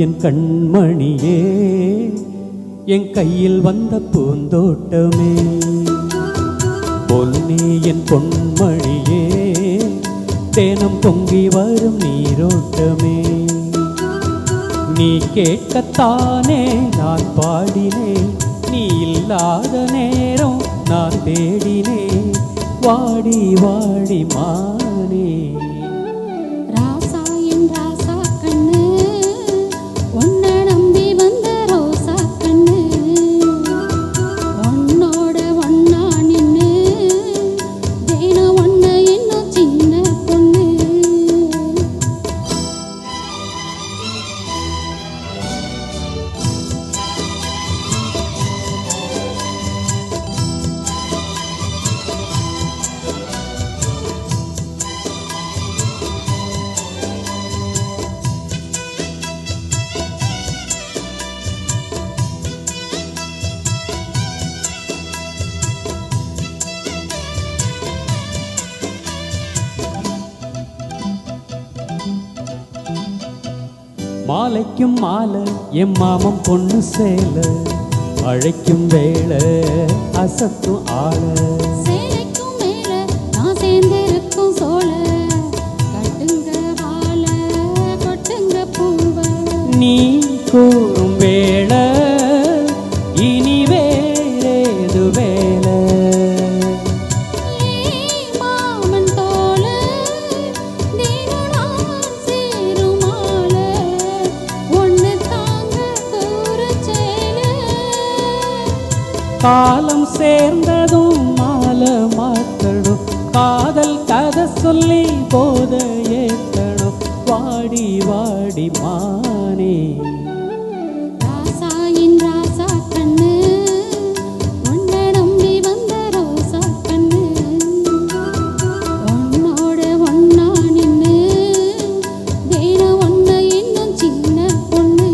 என் கண்மணியே என் கையில் வந்த பூந்தோட்டமே பொன்னே என் பொன்மணியே தேனம் பொங்கி வரும் நீரோட்டமே நீ கேட்கத்தானே நான் பாடினேன் நீ இல்லாத நேரம் நான் தேடினேன் வாடி வாடி மானே ராசா என் ராசா கண்ணு உன்னை நம்பி வந்த ரோசா கண்ணு உன்னோட ஒன்னா நின்னு தினம் ஒன்ன இன்னும் சின்ன பொண்ணு மாலைக்கும் மாலை என் மாமன் பொண்ணு சேல அழைக்கும் வேளை அசத்தும் ஆள சேலைக்கும் மேல நான் சேர்ந்திருக்கும் சோழ கட்டுங்க வாழ கொட்டுங்க பூவ நீ கூறும் வேளை இனி வேறேது வேலை மாமன் தோள தினம் நான் சேரும் மால ஒன்னு தாங்க கூறச்சேல காலம் சேர்ந்ததும் மாலை மாத்தணும் காதல் கதை சொல்லி போத ஏத்தணும் வாடி வாடி மானே ராசா என் ராசா கண்ணு உன்னை நம்பி வந்த ரோசா கண்ணு உன்னோட ஒன்னா நின்னு தினம் ஒன்ன இன்னும் சின்ன பொண்ணு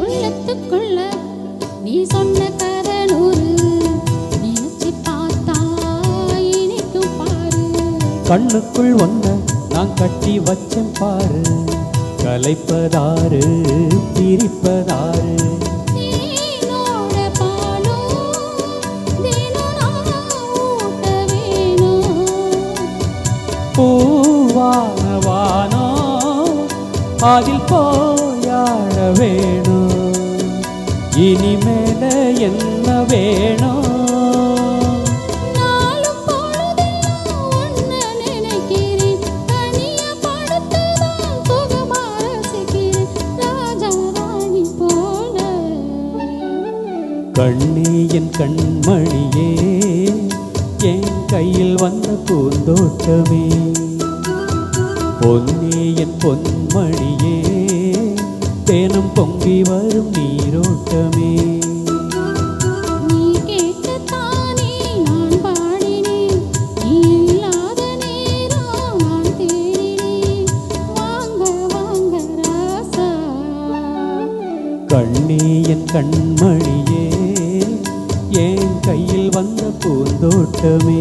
உள்ளத்துக்குள்ள நீ சொன்ன கதை நூறு நினைச்சு பார்த்தா இனிக்கும் பாரு கண்ணுக்குள் ஒன்ன நான் கட்டி வச்சேன் பாரு கலைப்பதாரு பிரிப்பதாரு நீனோட பாலும் தினம் நான் ஊட்ட வேணும் பூவான வானோ அதில் போயாட வேணும் இனிமேல என்ன வேணும் நாளும் பொழுதெல்லாம் உன்னை நினைக்கிறேன் தனியா படுத்துதான் சுகமா ரசிக்கிறேன் ராஜா ராணி போல கண்ணே என் கண்மணியே என் கையில் வந்த பூந்தோட்டமே பொன்னே என் பொன்மணியே தேனம் பொங்கி வரும் நீரோட்டமே நீ கேட்கத்தானே நான் பாடினேன் நீ இல்லாத நேரம் நான் தேடினேன் வாங்க வாங்க ராசா கண்ணே என் கண்மணியே என் கையில் வந்த பூந்தோட்டமே